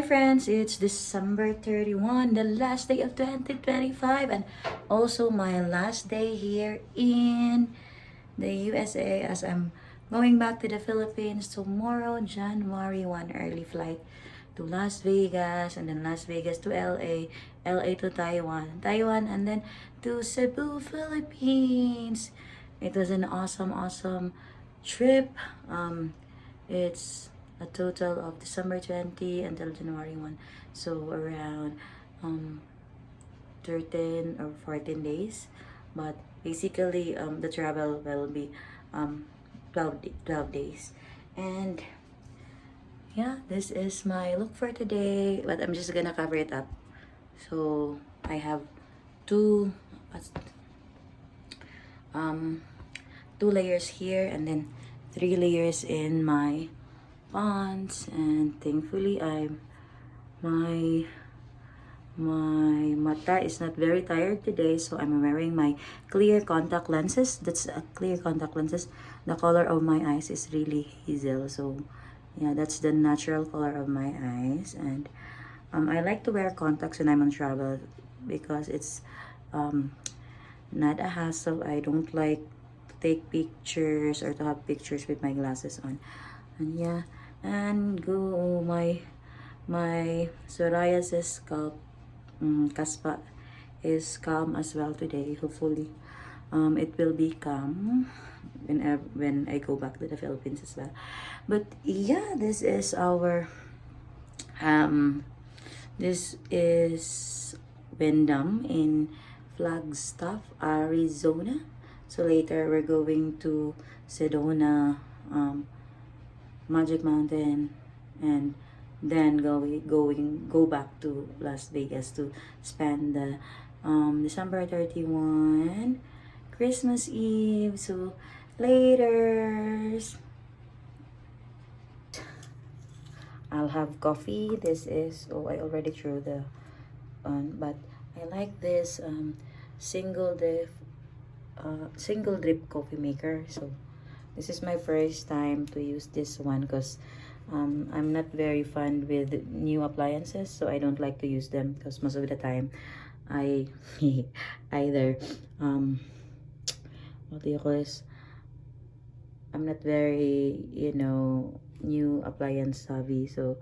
Hi friends, it's December 31, the last day of 2025 and also my last day here in the USA as I'm going back to the Philippines tomorrow, January 1, early flight to Las Vegas and then Las Vegas to LA, LA to Taiwan, Taiwan and then to Cebu, Philippines. It was an awesome trip. It's a total of December 20 until January 1. So around um 13 or 14 days. But basically the travel will be 12 days. And yeah, this is my look for today, but I'm just gonna cover it up. So I have two um two layers here and then three layers in my pants, and thankfully my my mata is not very tired today, so I'm wearing my clear contact lenses. That's a clear contact lenses. The color of my eyes is really hazel, so yeah, that's the natural color of my eyes. And I like to wear contacts when I'm on travel because it's um not a hassle. I don't like to take pictures or to have pictures with my glasses on. And yeah, and go my psoriasis scalp caspa is calm as well today. Hopefully, it will be calm when I go back to the Philippines as well. But yeah, um this is Windham in Flagstaff, Arizona. So later we're going to Sedona, Magic Mountain, and then go back to Las Vegas to spend the December 31 Christmas Eve. So later I'll have coffee. This is, oh, I already threw the but I like this single drip coffee maker. So this is my first time to use this one because I'm not very fond with new appliances, so I don't like to use them because most of the time I either what do you call this, I'm not very, new appliance savvy. So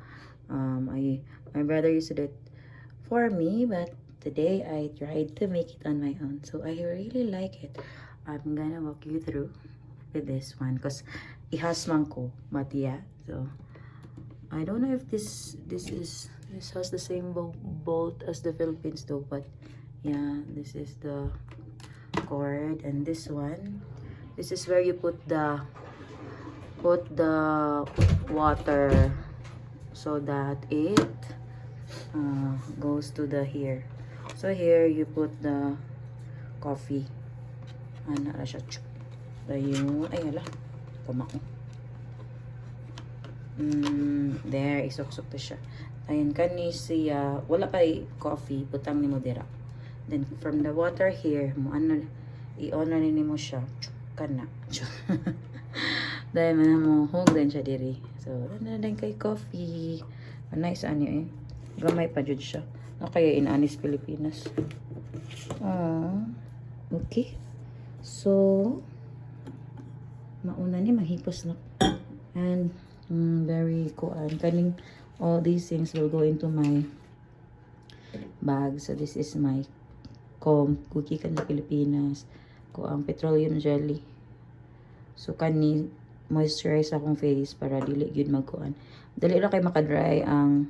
my brother used to do it for me, but today I tried to make it on my own. So I really like it. I'm gonna walk you through with this one because ihasman ko, but yeah. So I don't know if this has the same bolt as the Philippines though, but yeah, this is the cord, and this is where you put the water so that it goes to the here. So here you put the coffee. Ano na siya? Ayun. Ay, hala. Kumako. There. Isok-sok to siya. Ayun. Kani siya. Wala pa coffee. Butang ni mo dira. Then, from the water here, mo ano, i-on na ni mo siya. Kana. Dahil mo, hug din siya diri. So, na din kay coffee. Nice niyo eh. Gamay pa jud siya. Kaya in-anis Pilipinas. Okay. So, mauna ni mahipos na. And, very kuan. Kaning, all these things will go into my bag. So, this is my cookie kan Pilipinas. Kuang petroleum jelly. So, kani, moisturize akong face para dili gyud magkuan. Dali ra kay makadry ang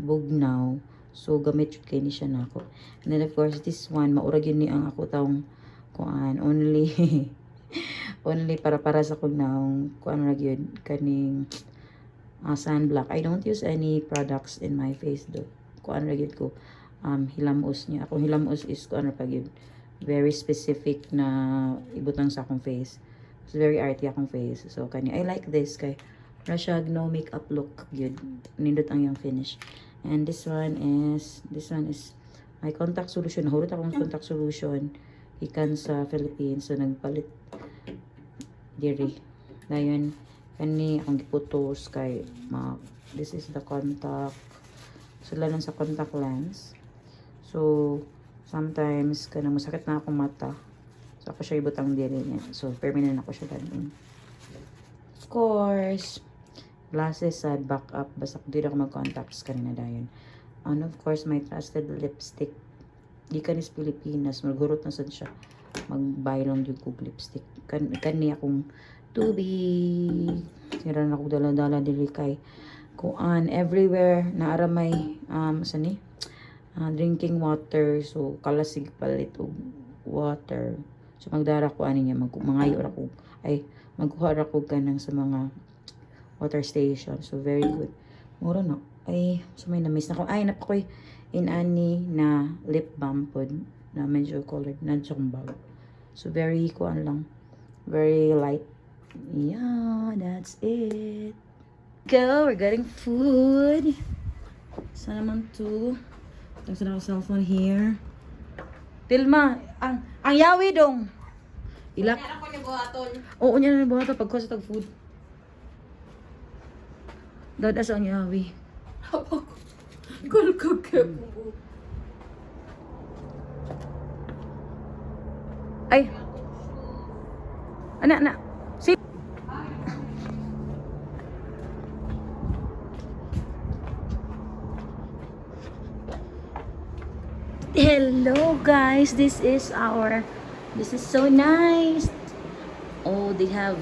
bugnaw. So gamit jud kay ni siya nako. And then of course this one maura gyud ni ang ako taong kuan only only para sa kog naong kuan ra gyud kaning sunblock. I don't use any products in my face though. Kuan ra gyud ko hilamos niya. Akong hilamos is kuan ra pa gyud. Very specific na ibutang sa akong face. It's very arty akong face. So kani I like this kay Russia no makeup look good. Nindot ang yung finish. And this one is my contact solution. Nahulot akong contact solution ikan sa Philippines. So nagpalit diri. Dayon kani akong giputos kay This is the contact. Sila lang sa contact lens. So, sometimes, kanang masakit na akong mata. So, ako siya ibutang diri niya. So, permanent ako siya ganun. Of course, glasses side back up. Basta kung di ako mag-contacts kanina dayon. And of course, my trusted lipstick. Di ka nis Pilipinas. Magurot na sad siya. Mag-buy lang yung kong lipstick. Kani akong tubig. Sira na akong dala-dala dili kay kuan everywhere na aramay sani drinking water, so kalasig palit og water. So magdara ko ani niya mangayo ra ko ay magkuha ra ko kanang sa mga water station. So very good. Mura na ay so may na-miss na ko. Ay napakoy inani na lip balm pod na medyo colored na siyang bag. So very kuan lang, very light. Yeah, that's it. Go, we're getting food. Sana naman to. Thanks na ako cellphone here. Tilma, ang yawi dong. Ilak. Kaya ako ni buhaton. Oo, niya na buhaton pagkuha sa tag-food. Dada sa ang yawi. Kulkog ka. Ay. Anak. Hello guys, this is so nice. Oh, they have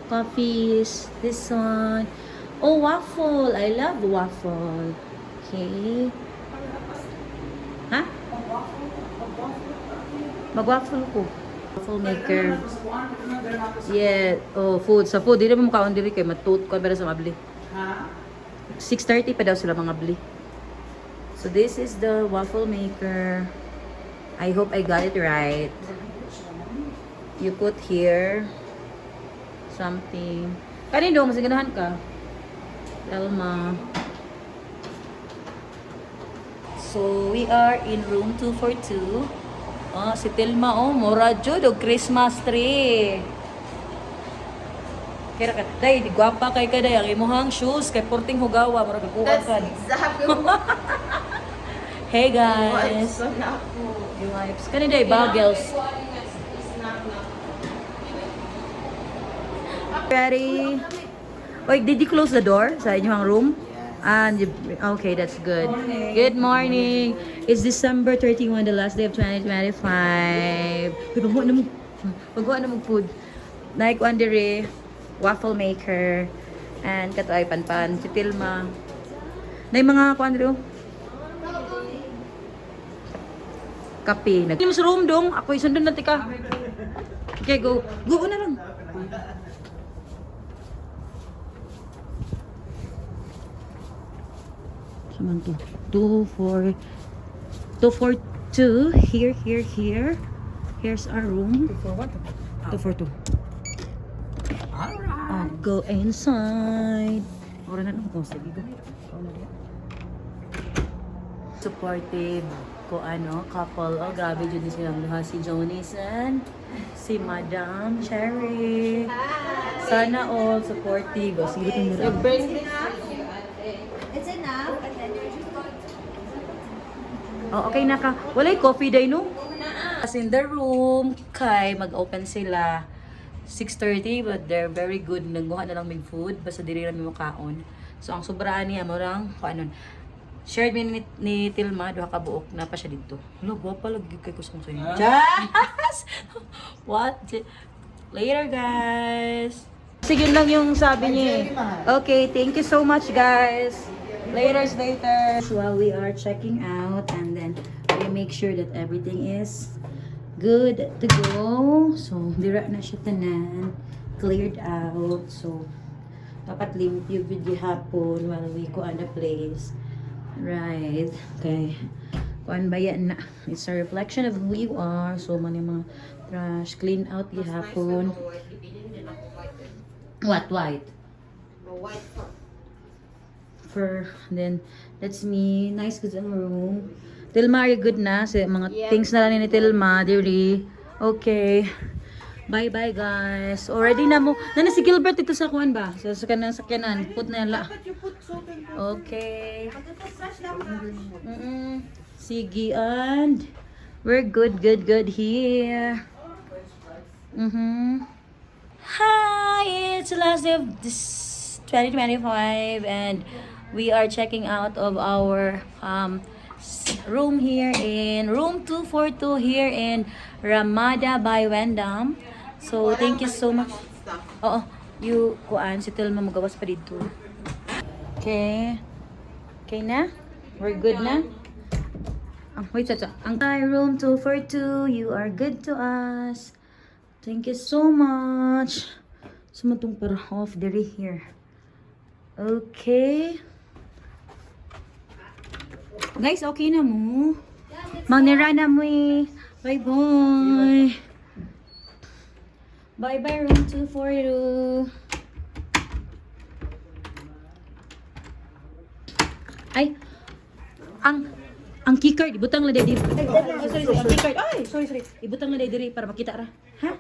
coffees, this one. Oh, waffle, I love waffle. Okay. Ha? Mag-waffle ko. Waffle maker. Yeah, oh, food. Sa food, di naman mukhaon diri kay matut ko para sa mabli. Ha? 6:30 pa daw sila mga bli. So this is the waffle maker. I hope I got it right. You put here something. Kanin dong, mas ganahan ka. Elma. So we are in room 242. Oh, si Tilma, oh, mura jud og Christmas tree. Kaya ka, day, di gwapa kay ka day. Ang imuhang shoes, kay porting hugawa, mura kakuha ka. That's exactly what Hey guys. Yung wipes. Kani day, bagels. Ready? Wait, did you close the door sa inyong room? And okay, that's good. Good morning. It's December 31, the last day of 2025. Pagkuha na mo food. Nike Wandere, waffle maker, and katoy panpan, si Tilma. Na mga kuandro. Kape. Nag sa room dong. Ako isundon na tika. Okay, go. Go na lang. Saman to. 242. Here. Here's our room. 242. Alright. I'll go inside. Ora na lang ko. Sige, go. Supportive ko couple. Oh, grabe dyan silang duha. Si Jonas and si Madam Cherry. Sana all supportive. O, sige itong mura. It's enough. And then you're just going Oh, okay na ka. Walay coffee day, no? As in the room, kay mag-open sila 6:30, but they're very good. Nagbuha na lang may food. Basta diri lang may makaon. So, ang sobraan niya, marang, shared me ni Tilma, duha ka buok, na pa siya dito. Hello, guwapa lagi kay kusong sa inyo. Just! What? Later, guys! Sige lang yung sabi niya. Okay, thank you so much, guys. Later. So, while we are checking out, and then we make sure that everything is good to go. So, dira na siya tanan. Cleared out. So, dapat limit yung video hapon while we go on the place. Right. Okay. Kuan ba yan na? It's a reflection of who you are. So, man yung mga trash. Clean out yung hapon. What? White? white For, then, that's me. Nice good ang room. Tilma, are you good na? Sa mga things na lang ni Tilma, dearie. Okay. Bye-bye, guys. Already na mo. Nana si Gilbert ito sa kuan ba? Sa kanang sakyanan. Put na la. Okay. Sige, and we're good here. Hi, it's the last day of this 2025 and we are checking out of our room here in room 242 here in Ramada by Wendam. So thank you so much. Oo, you kuan si Telma magawas pa dito. Okay. Okay na? We're good na? Wait, chacha. Ang room 242, you are good to us. Thank you so much. Sumatong para off the here. Okay. Guys, okay na mo? Magnira na mo eh. Bye-bye. Bye-bye room 242. Ay, ang keycard, ibutang na diri. Ay, sorry, ang keycard. Ay, sorry. Ibutang na diri para makita ra. Ha?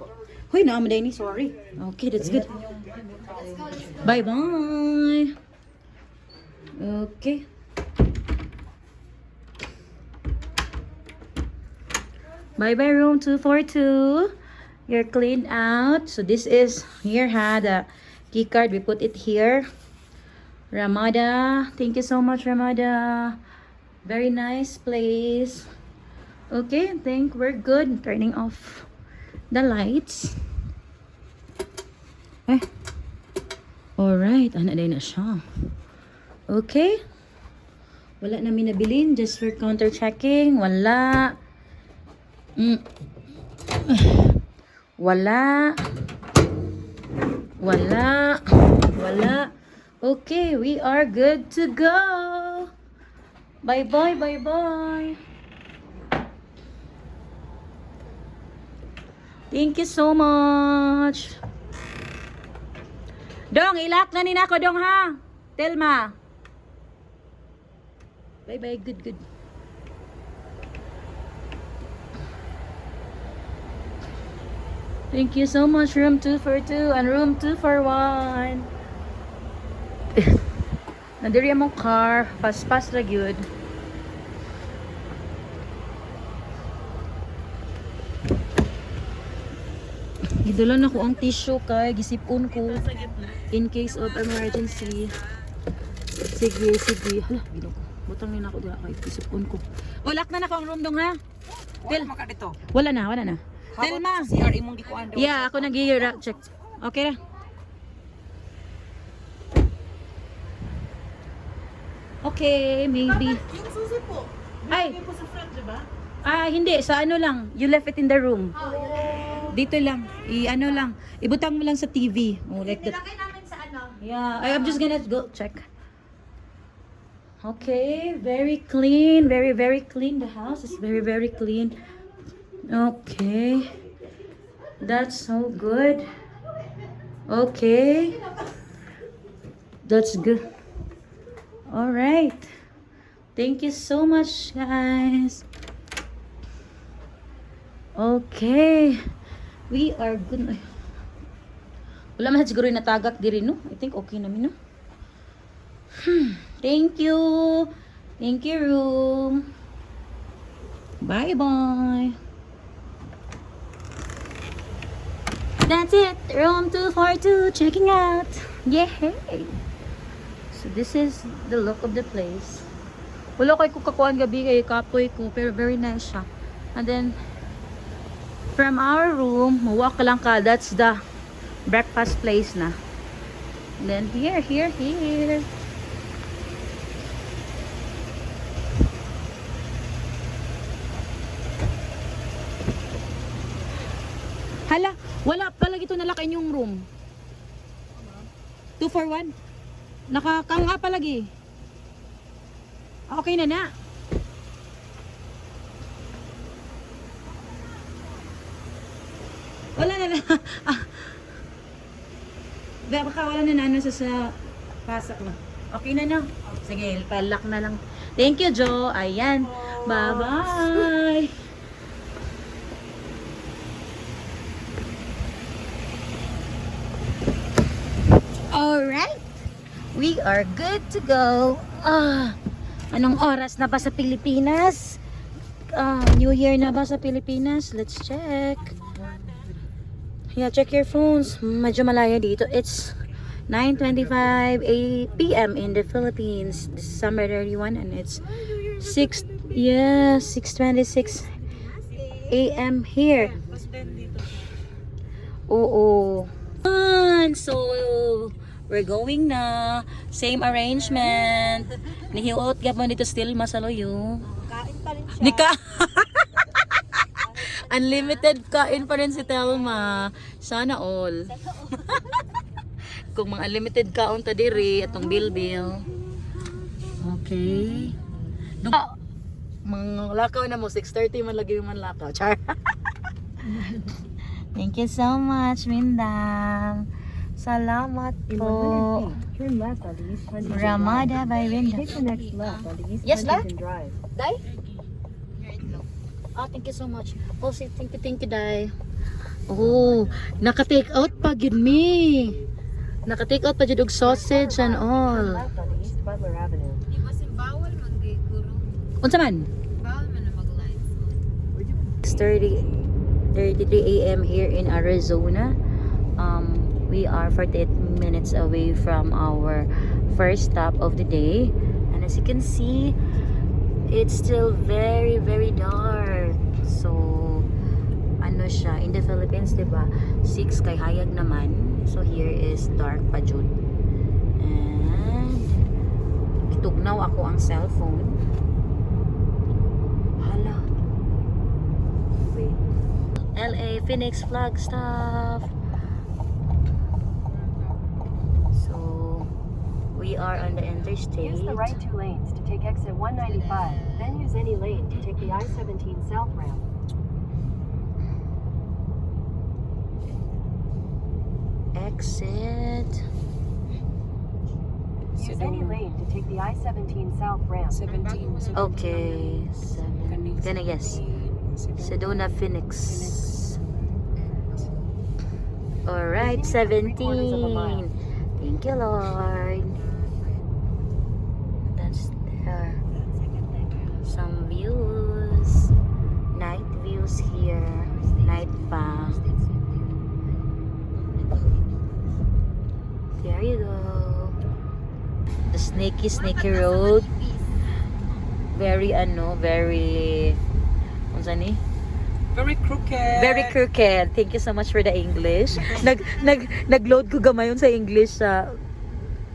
Hoy, naamaday ni, sorry. Okay, that's good. Bye-bye. Okay. Bye-bye room 242. You're cleaned out. So this is, here ha, the key card. We put it here. Ramada. Thank you so much, Ramada. Very nice place. Okay, I think we're good. Turning off the lights. Eh. Alright, ano na siya. Okay. Wala namin nabilin. Just for counter checking. Wala. Wala. Okay, we are good to go. Bye-bye. Thank you so much. Dong, ilak na ni nako dong ha. Telma. Bye-bye, good. Thank you so much, room 242 and room 241. Nandiri among car, pas ra gyud. Gidulan ako ang tissue kay gisipon ko in case of emergency. Sige. Hala, gino ko. Butang ni nako dira kay gisipon ko. O, lock na nako ang room dong ha. Wala maka dito. Wala na. Telma. CR imong gikuan daw. Yeah, ako nag-i-rack check. Okay ra. Okay, maybe. Yung susi po. Ay, Po sa front, di ba? hindi. Sa ano lang. You left it in the room. Dito lang. I-ano lang. Ibutang mo lang sa TV. Oh, like that. Nilagay namin sa ano. Yeah, I'm just gonna go check. Okay, very clean. Very clean. The house is very clean. Okay. That's so good. Okay. That's good. All right. Thank you so much, guys. Okay. We are good. Ay. Wala man siguro yung natagak diri, no? I think okay namin, no? Thank you. Thank you, room. Bye-bye. That's it. Room 242. Checking out. Yay! So this is the look of the place. Wala kay ko kakuan gabi kay kapoy ko, pero very nice siya. And then from our room, mawak lang ka. That's the breakfast place na. And then here. Hala, wala pala ito nalaki yung room. 241. Nakakanga palagi. Okay na. Wala na. Baka wala na ano sa pasak na. Okay na. Sige, palak na lang. Thank you, Jo. Ayan. Bye-bye. We are good to go. Anong oras na ba sa Pilipinas? New Year na ba sa Pilipinas? Let's check. Yeah, check your phones. Medyo malaya dito. It's 9:25 p.m. in the Philippines. December 31 and it's 6:26 a.m. here. Oo. So, we're going na. Same arrangement. Nihiot gapon dito still masaloyo. Kain pa rin siya. Nika. Unlimited kain pa rin si Telma. Sana all. Kung mga unlimited kaon ta diri atong bilbil. Okay. Mga lakaw na mo 6:30 man lagi man lakaw. Char. Thank you so much, Mindang. Salamat po. Turn left on the East Huntington Ramada by Winda. Take the next left on the East Yes, la? Huntington Drive. Dai? Thank you so much. Oh, say thank you, Dai. Oh, naka-take out pa gid me. Naka-take out pa jud og sausage and Turn all. left on the East Butler Avenue. Di ba si bawal mag-guro? Unsa man? Bawal man na mag-live. 33 a.m. here in Arizona. We are 48 minutes away from our first stop of the day, and as you can see, it's still very dark. So ano siya, in the Philippines, diba, 6 kay hayag naman. So here is dark pa jud. And itugnaw ako ang cellphone. Hala. Wait. LA Phoenix Flagstaff. So we are on the interstate. Use the right 2 lanes to take exit 195. Then use any lane to take the I-17 south ramp. Exit. Use any lane to take the I-17 south ramp. 17. Okay. 7. Gonna guess. Sedona Phoenix. Alright, 17. Thank you, Lord. That's there. Some views. Night views here. Night pa. There you go. The snaky road. Very unsa ni? Very crooked. Very crooked. Thank you so much for the English. Nag-load ko gamayon sa English sa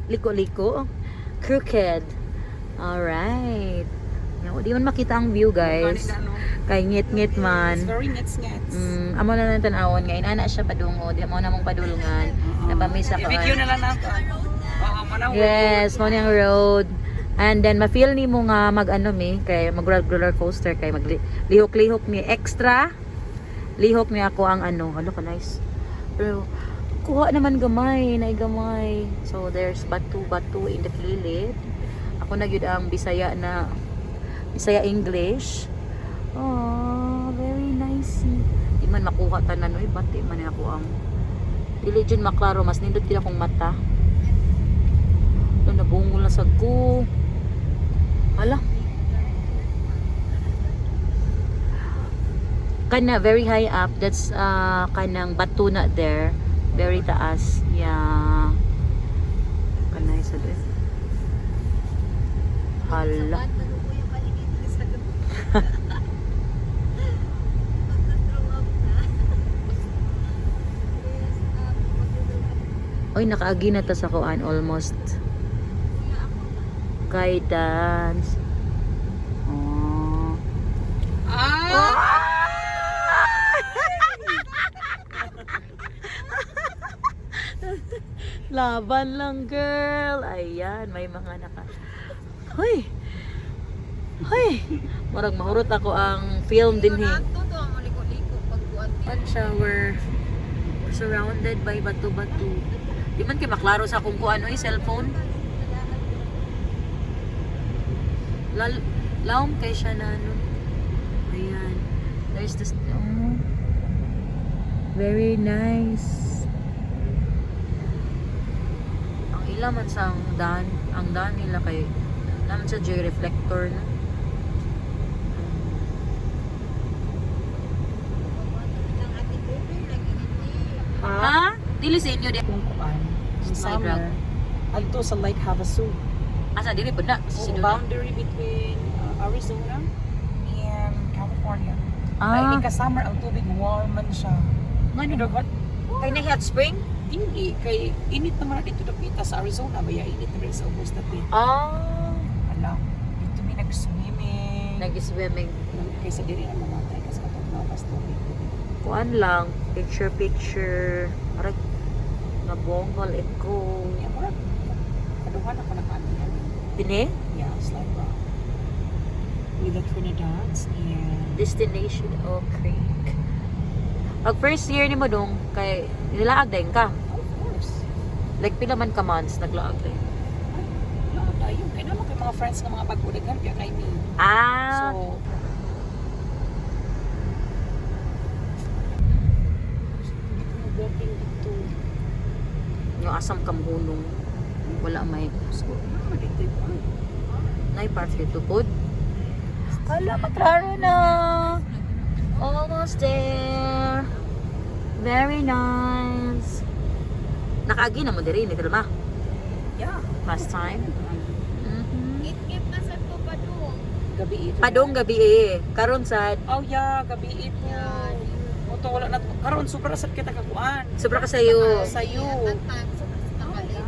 liko-liko. Crooked. Alright. Di man makita ang view, guys. Kay ngit-ngit It's man. very ngits-ngits. Amo na lang tanawon ngayon. Ana siya padungo. Di mo na mong padulungan. Napamisa ka. I-video na lang nato. Oo, manang Yes, mo niyang road. And then ma-feel ni mo nga kay mag-roller coaster kay maglihok-lihok ni extra. Lihok ni ako ang hala ka nice. Pero kuha naman gamay, gamay. So there's batu in the kilid. Ako na gyud ang Bisaya English. Oh, very nice. Di man makuha tanan oy, bati man ako ang dili jud maklaro, mas nindot gid akong mata. Nabungol na sa ko. Hala. Kana very high up. That's kanang batu na there. Very taas. Yeah. Kana isa din. Hala. Oy, nakaagi na ta sa kuan almost. Guidance. Oh. Laban lang, girl. Ayan, may mga Hoy. Murag mahurot ako ang film din he. Hot shower. We're surrounded by batu-batu. Di man kay maklaro sa kung kuan oy cellphone. Laom kay siya na Ayan. There's this very nice. Ang Ila man sa ang daan nila kay naman sa J reflector no. Ang ate Bebe, lagi hindi. Ha? Dili sa inyo di. Kung kuan. In Sa my drug. summer. Adto sa Lake Havasu. Asa dili pud na Oh, si boundary between Arizona and California. Ah, Ay, ka summer ang tubig warm man siya. ngano What? kay na hot spring? Hindi kay init naman na dito dapita sa Arizona baya init na rin sa Augusta pit. Ah, Ala, dito mi nag-swimming. nag-swimming. Kaysa diri na mamatay kasi katong napas tubig. Kuan lang, picture. Aray, nabongol ko. Yeah, murag kaduhan ako na kaniya. Dini? Yeah, it's like with the Trinidad's and Destination Oak Creek. Pag first year ni mo dong, kay nilaag din ka. of course. Like pila man ka months naglaag din. Lahat tayo. Kaya naman kay mga friends ng mga pagkuligan kaya kay me. Ah, So, walking dito. yung asam kamhunong. Wala may So, dito yun. nay part dito pod. Hala, maklaro na. Almost there. Very nice. Nakaagi na mo diri ni Telma Yeah. last time. Mhm. It-gip na sa to pa doon. Gabi ito. Padong gabi eh. Karon sad Oh yeah, gabi ito. Yan. Oto wala na. Karon super sad kita kakuan. sobra ka sayo. Sayo. Tatang, sa makalit.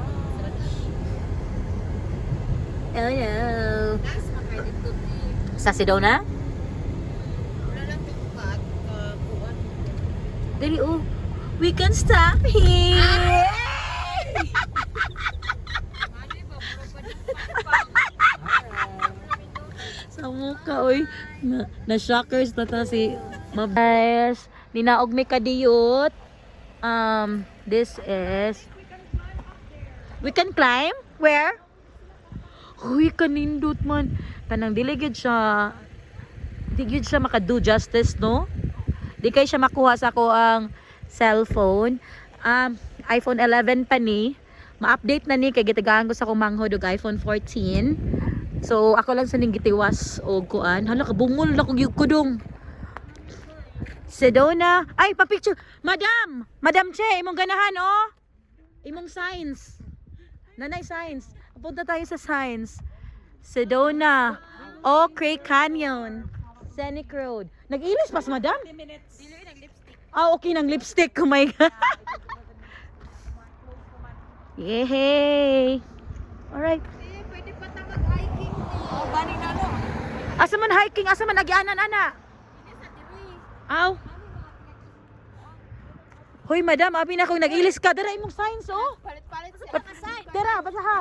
Hello. Nas, makalit to ni. Sa Sedona? Wala lang tingkat. Kuwan. Dili oh. We can stop here. Mali ba? Mura pa din pang. Sa mukha, oy. Na-shockers na ta si Mabes. Ninaog may kadiyot. This is... We can climb? Where? Uy, kanindot man. Kanang dili gyud siya... Di gyud siya makadu justice, no? Di kay siya makuha sa ko ang cellphone. iPhone 11 pa ni. Ma-update na ni kay gitagaan ko sa kumanghod og iPhone 14. So ako lang sa ning gitiwas og kuan. Hala kabungol na kog kudong. Sedona. Ay, pa-picture. Madam! Madam Che, imong ganahan oh. Imong signs. Nanay signs. Punta tayo sa signs. Sedona. Oak Creek Canyon. Scenic Road. Nag-ilis pas, madam? Dili ng lipstick. Ah, okay ng lipstick. Oh my God. Yehey. Alright. Pwede pa ta mag-hiking. Oh, bani na no. Asa man hiking? Asa man agianan, ana? Hindi sa diri. Aw. Hoy, madam. Abi na kung nag-ilis ka. Dara imong signs, oh. Palit-palit sa mga sign. Dara, basaha.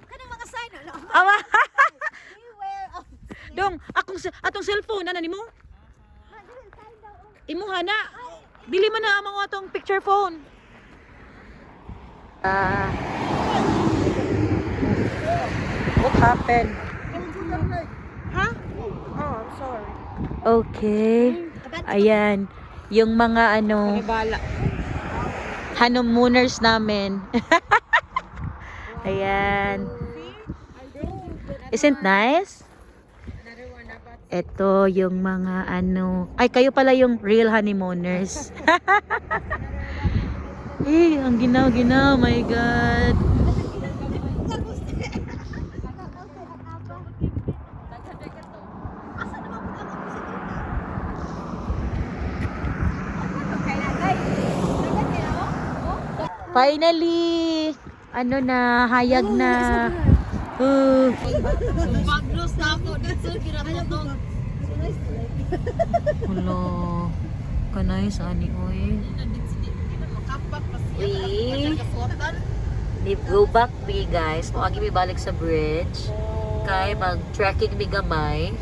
Kanang mga sign. Ano? Awa. Beware of. Dong, atong cellphone, ana nimo? Imuha na. Dili man na among atong picture phone. What happened? Ha? Oh, I'm sorry. Okay. Ayan. Yung mga ano, Bala. honeymooners namin. Ayan. Isn't nice? Another one about Ito yung mga ano. Ay, kayo pala yung real honeymooners. Eh, ang ginaw-ginaw. My God. Finally! Ano na, hayag na. Bagnos na ako. Dito, ginatotong. Hello. Kanay sa ani oy. Makapak pa siya. We Kasuotan. go back we guys. Moagi mi balik sa bridge. Kay mag-trekking mi gamay.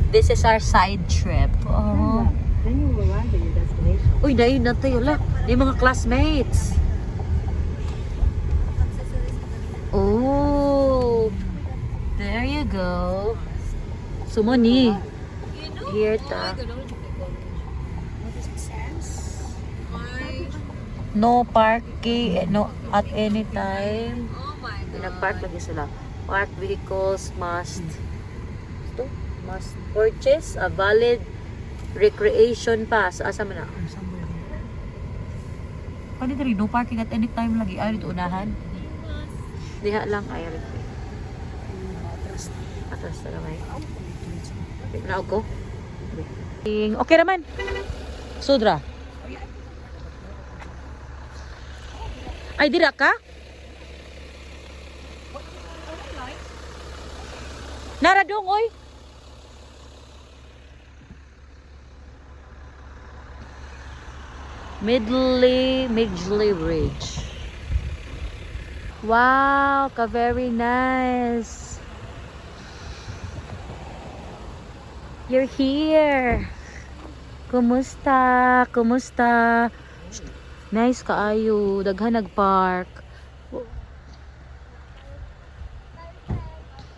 This is our side trip. Oh. Then you will arrive at your destination. Uy, dayon na tayo la. Yung mga classmates. Oh. There you go. Sumoni. Here ta. No parking, no at any time. Oh my Pinag-park lagi sila. Park vehicles must purchase a valid recreation pass. Asa man na? Pwede rin, no parking at any time lagi. Ay, dito unahan. Diha lang. Ay, rin. Atras na naman. Naog ko. Okay naman. Sudra. Ay, dira ka? Naradong, oy. Midgley Bridge. Wow, very nice. You're here. Kumusta? Kumusta? Nice kaayo. Daghan nag-park.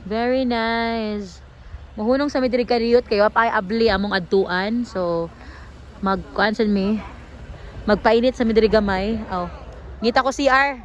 Very nice. Mahunong sa midiri kariyot kayo pa abli among adtuan. So magkuan mi. Magpainit sa midiri gamay. Oh. Ngita ko CR.